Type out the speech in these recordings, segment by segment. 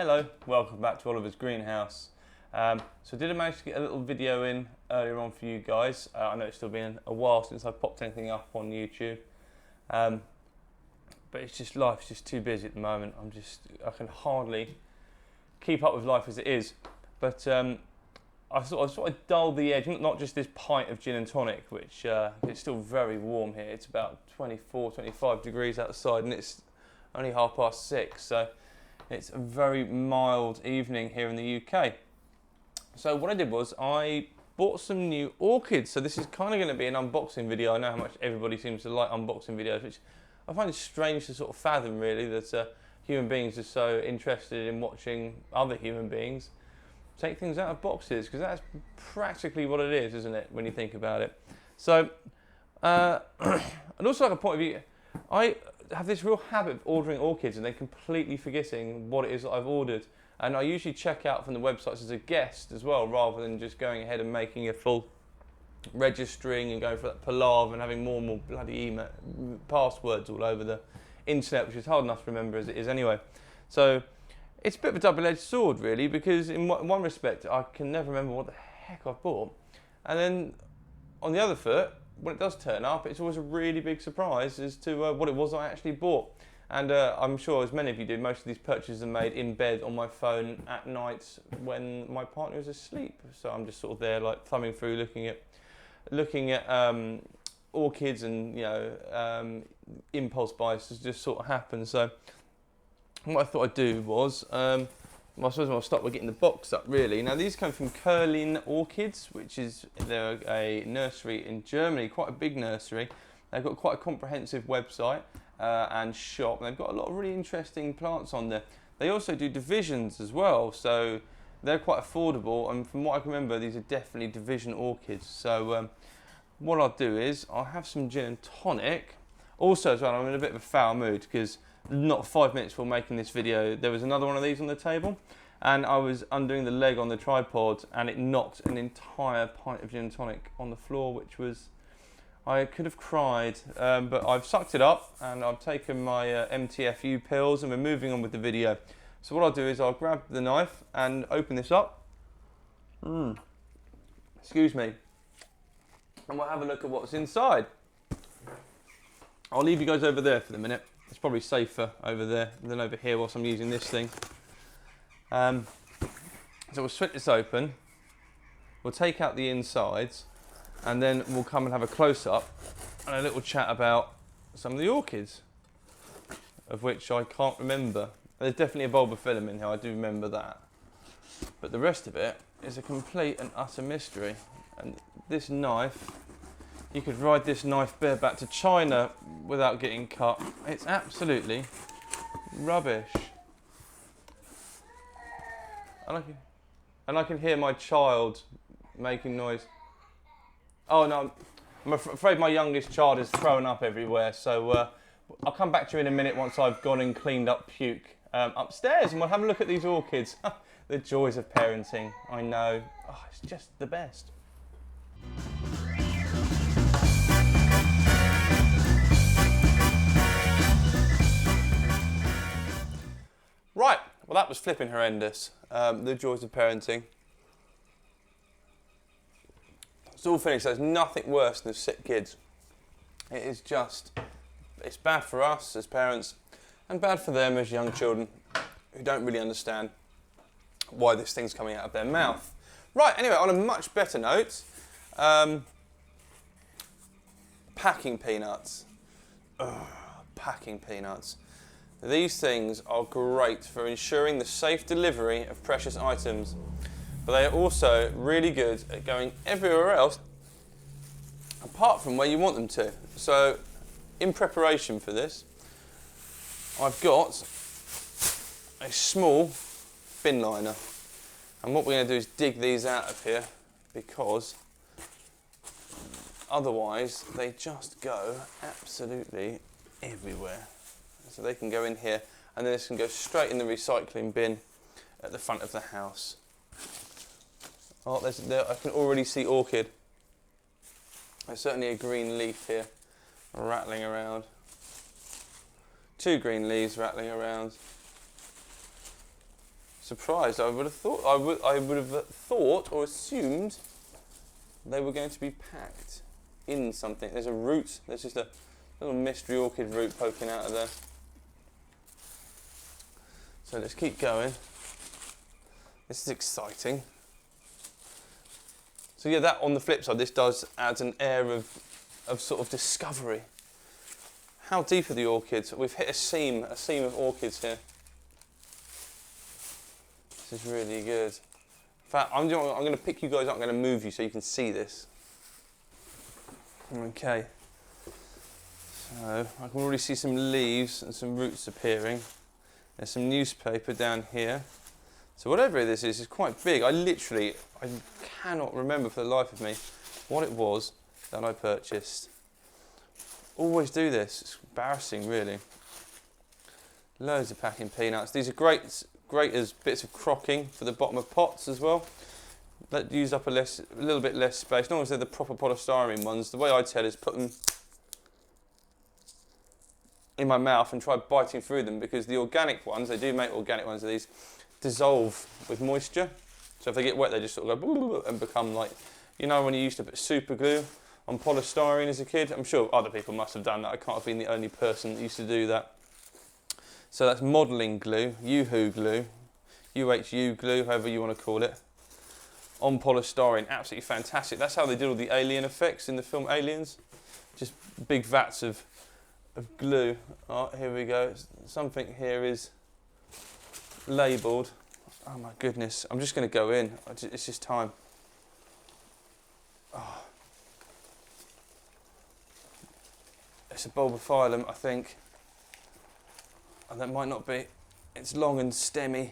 Hello, welcome back to Oliver's Greenhouse. So did I manage to get a little video in earlier on for you guys? I know it's still been a while since I've popped anything up on YouTube. But it's just, life's just too busy at the moment. I can hardly keep up with life as it is. But I thought I'd dull the edge, not just this pint of gin and tonic, which it's still very warm here. It's about 24, 25 degrees outside and it's only 6:30. So it's a very mild evening here in the UK. So what I did was I bought some new orchids. So this is kind of going to be an unboxing video. I know how much everybody seems to like unboxing videos, which I find it strange to sort of fathom really, that human beings are so interested in watching other human beings take things out of boxes, because that's practically what it is, isn't it, when you think about it. So, and also like a point of view, I have this real habit of ordering orchids and then completely forgetting what it is that I've ordered. And I usually check out from the websites as a guest as well, rather than just going ahead and making a full registering and going for that palaver and having more and more bloody email passwords all over the internet, which is hard enough to remember as it is anyway. So it's a bit of a double-edged sword really, because in one respect I can never remember what the heck I've bought, and then on the other foot, when it does turn up, it's always a really big surprise as to what it was I actually bought. And I'm sure, as many of you do, most of these purchases are made in bed on my phone at night when my partner is asleep. So I'm just sort of there, like thumbing through, looking at orchids, and impulse buys just sort of happen. So what I thought I'd do was, I suppose I'll start by getting the box up really. Now these come from Curlin Orchids, which is, they're a nursery in Germany, quite a big nursery. They've got quite a comprehensive website and shop, and they've got a lot of really interesting plants on there. They also do divisions as well, so they're quite affordable, and from what I can remember, these are definitely division orchids. So what I'll do is I'll have some gin and tonic. Also as well, I'm in a bit of a foul mood because not 5 minutes before making this video, there was another one of these on the table, and I was undoing the leg on the tripod and it knocked an entire pint of gin and tonic on the floor, which was, I could have cried, but I've sucked it up and I've taken my MTFU pills and we're moving on with the video. So what I'll do is I'll grab the knife and open this up. Excuse me. And we'll have a look at what's inside. I'll leave you guys over there for the minute. It's probably safer over there than over here whilst I'm using this thing. So we'll split this open, we'll take out the insides, and then we'll come and have a close-up and a little chat about some of the orchids, of which I can't remember. There's definitely a bulbophyllum in here, I do remember that. But the rest of it is a complete and utter mystery. And this knife, you could ride this knife bareback to China without getting cut. It's absolutely rubbish. And I can hear my child making noise. Oh no, I'm afraid my youngest child is throwing up everywhere, so I'll come back to you in a minute once I've gone and cleaned up puke upstairs, and we'll have a look at these orchids. The joys of parenting, I know. Oh, it's just the best. Right, well that was flipping horrendous. The joys of parenting. It's all finished. There's nothing worse than sick kids. It is just, it's bad for us as parents and bad for them as young children who don't really understand why this thing's coming out of their mouth. Right, anyway, on a much better note, packing peanuts. Ugh, packing peanuts. These things are great for ensuring the safe delivery of precious items, but they are also really good at going everywhere else apart from where you want them to. So in preparation for this, I've got a small bin liner, and what we're going to do is dig these out of here, because otherwise they just go absolutely everywhere. So they can go in here, and then this can go straight in the recycling bin at the front of the house. Oh, there, I can already see orchid. There's certainly a green leaf here rattling around. 2 green leaves rattling around. surprised. I would have thought or assumed they were going to be packed in something. There's a root. There's just a little mystery orchid root poking out of there. So let's keep going. This is exciting. So yeah, that on the flip side, this does add an air of sort of discovery. How deep are the orchids? We've hit a seam of orchids here. This is really good. In fact, I'm going to pick you guys up. I'm going to move you so you can see this. Okay. So I can already see some leaves and some roots appearing. There's some newspaper down here. So whatever this is quite big. I cannot remember for the life of me what it was that I purchased. Always do this. It's embarrassing, really. Loads of packing peanuts. These are great as bits of crocking for the bottom of pots as well. That use up a little bit less space. Not as they're the proper polystyrene ones. The way I tell is put them in my mouth and try biting through them, because the organic ones, they do make organic ones of these, dissolve with moisture. So if they get wet, they just sort of go and become like, you know, when you used to put super glue on polystyrene as a kid. I'm sure other people must have done that. I can't have been the only person that used to do that. So that's modelling glue, UHU glue, UHU glue, however you want to call it, on polystyrene. Absolutely fantastic. That's how they did all the alien effects in the film Aliens. Just big vats of glue. Oh, here we go. Something here is labelled. Oh my goodness. I'm just going to go in. It's just time. Oh. It's a bulbophyllum, I think. And that might not be. It's long and stemmy.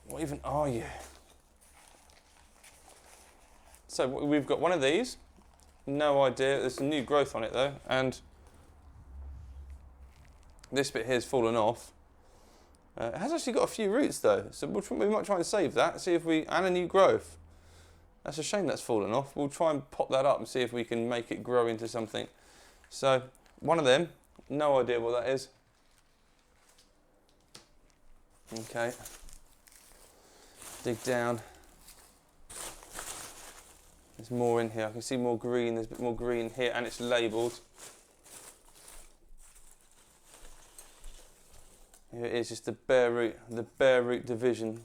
What even are you? So we've got one of these. No idea. There's some new growth on it though, and this bit here's fallen off. It has actually got a few roots though, so we might try and save that. See if and a new growth. That's a shame that's fallen off. We'll try and pop that up and see if we can make it grow into something. So one of them. No idea what that is. Okay. Dig down. There's more in here. I can see more green. There's a bit more green here, and it's labelled. Here it is, just the bare root division.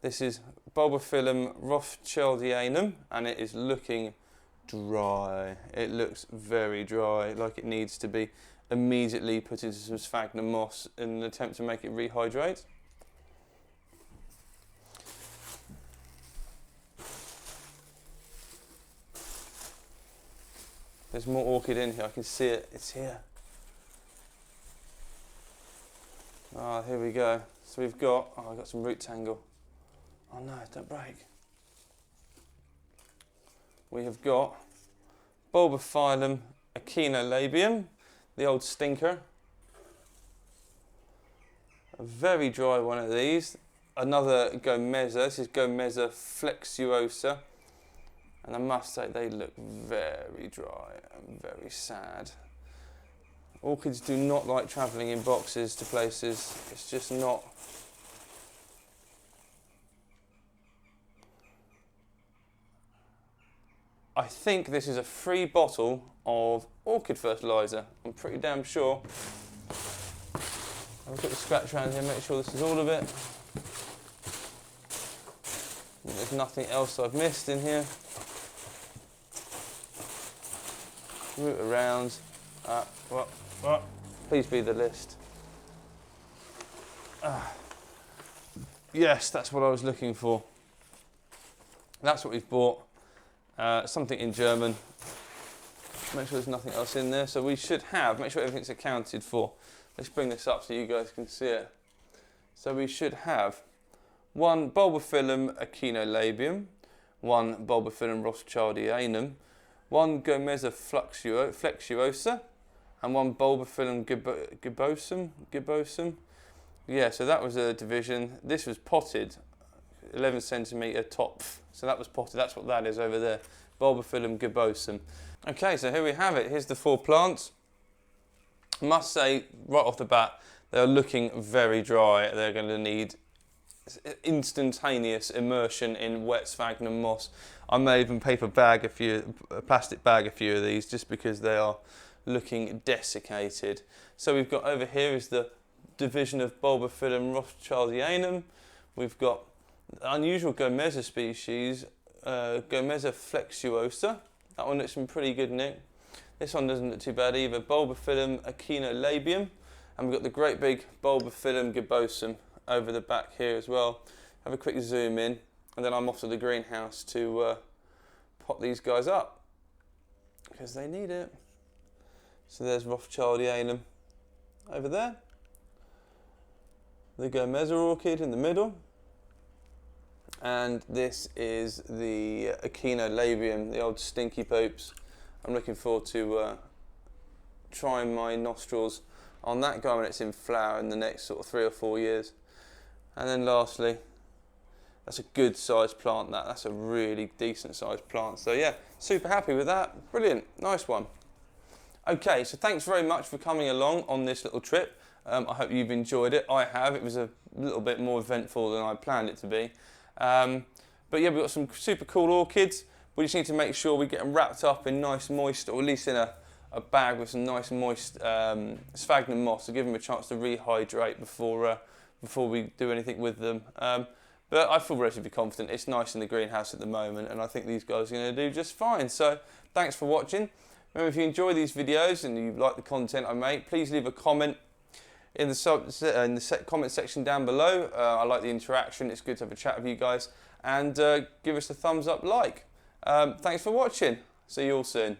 This is Bulbophyllum rothschildianum, and it is looking dry. It looks very dry, like it needs to be immediately put into some sphagnum moss in an attempt to make it rehydrate. There's more orchid in here. I can see it. It's here. Ah, here we go. So we've got. Oh, I've got some root tangle. Oh no! Don't break. We have got Bulbophyllum echinolabium, the old stinker. A very dry one of these. Another Gomeza. This is Gomeza flexuosa. And I must say they look very dry and very sad. Orchids do not like travelling in boxes to places. It's just not. I think this is a free bottle of orchid fertiliser. I'm pretty damn sure. I'll put the scratch around here, make sure this is all of it. There's nothing else I've missed in here. Root around. What? Please be the list. Yes, that's what I was looking for. That's what we've bought. Something in German. Make sure there's nothing else in there. So we should have, make sure everything's accounted for. Let's bring this up so you guys can see it. So we should have one Bulbophyllum echinolabium, one Bulbophyllum rothschildianum, one Gomeza flexuosa, and one Bulbophyllum gibbosum. Yeah, so that was a division. This was potted, 11 centimetre top. So that was potted. That's what that is over there. Bulbophyllum gibbosum. Okay, so here we have it. Here's the 4 plants. I must say, right off the bat, They're looking very dry. They're going to need instantaneous immersion in wet sphagnum moss. I may even plastic bag a few of these just because they are looking desiccated. So we've got over here is the division of Bulbophyllum rothschildianum. We've got the unusual Gomeza species, Gomeza flexuosa. That one looks in pretty good nick. This one doesn't look too bad either. Bulbophyllum echinolabium. And we've got the great big Bulbophyllum gibbosum over the back here as well. Have a quick zoom in, and then I'm off to the greenhouse to pot these guys up because they need it. So there's Rothschildianum over there, the Gomeza orchid in the middle, and this is the echinolabium, the old stinky poops. I'm looking forward to trying my nostrils on that guy when it's in flower in the next sort of 3 or 4 years. And then lastly, that's a good sized plant. That's a really decent sized plant. So yeah, super happy with that. Brilliant, nice one. Okay, so thanks very much for coming along on this little trip. I hope you've enjoyed it. I have. It was a little bit more eventful than I planned it to be. But yeah, we've got some super cool orchids. We just need to make sure we get them wrapped up in nice moist, or at least in a bag with some nice moist sphagnum moss to give them a chance to rehydrate before we do anything with them. But I feel relatively confident. It's nice in the greenhouse at the moment, and I think these guys are going to do just fine. So thanks for watching. Remember, if you enjoy these videos and you like the content I make, please leave a comment in the comment section down below. I like the interaction. It's good to have a chat with you guys, and give us a thumbs up like. Thanks for watching. See you all soon.